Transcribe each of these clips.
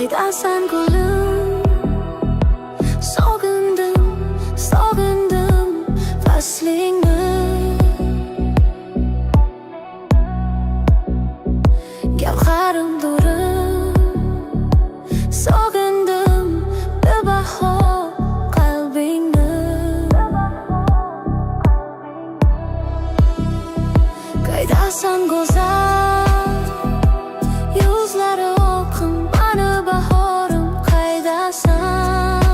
Qaydasan gulum, sog'indim, sog'indim faslingni. Gavharim durim, sog'indim bebaho qalbingni. Qaydasan go'zal, yuzlari oqim bani bahorim. Qaydasan,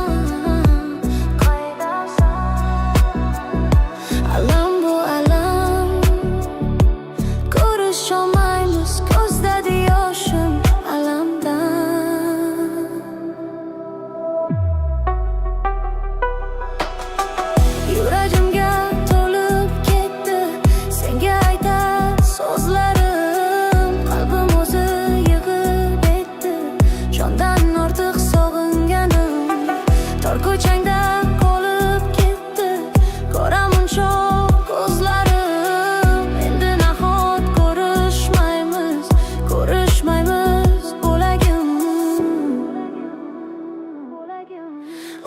alam bu alam, ko'risholmaymiz, ko'zdadi yoshim alamdan. Yuragimga to'lib ketdi senga aytar so'zlarim. Qalbim o'zi yig'ib etdi jondan ortiq sog'inganim. Tor ko'changda qolib ketdi ko'ramun cho'q ko'zlarim. Endi nahot ko'rishmaymiz, ko'rishmaymiz bo'lagim.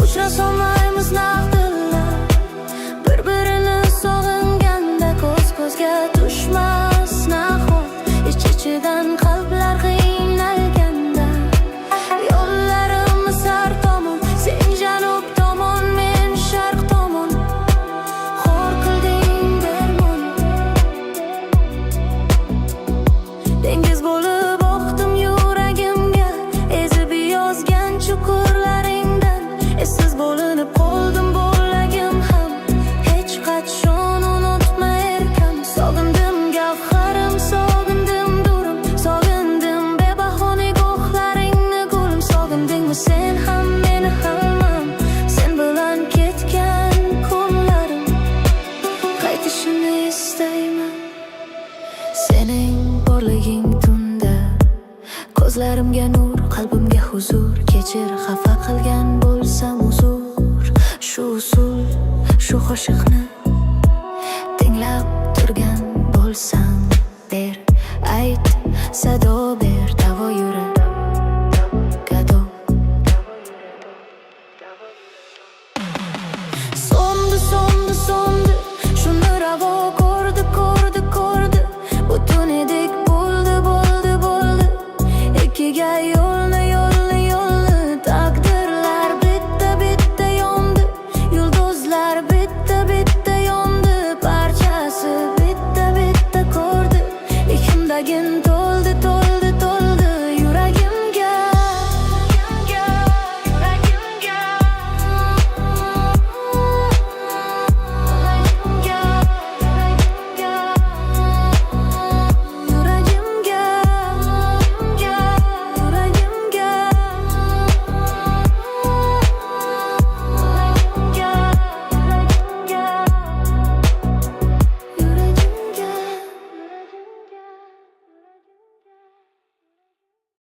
Uchrasolmaymiz naqdillar, bir-birini sog'inganda ko'z ko'zga tushmas nahot. Ich-ichidan qalblar qiynalganda, yo'llarimiz har tomon, sen janub tomon, men sharq tomon. Xor qilding dermon, dengiz bo'lib oqdim yuragimga, ezib yozgan chuqurlaringdan. Essiz bo'linib qoldim bo'lagim ham, hech qachon unutma erkam. Sog'indim gavharim, sog'indim durim, sog'indim bebaho nigohlaringni gulim. Sog'indingmi sen ham meni hamam, sen bilan ketgan kunlarim qaytishini istayman. Sening borliging tunda, ko'zlarimga nur, qalbimga huzur. Kechir xafa qilgan bo'lsam uzr, shu usul, shu qo'shiqni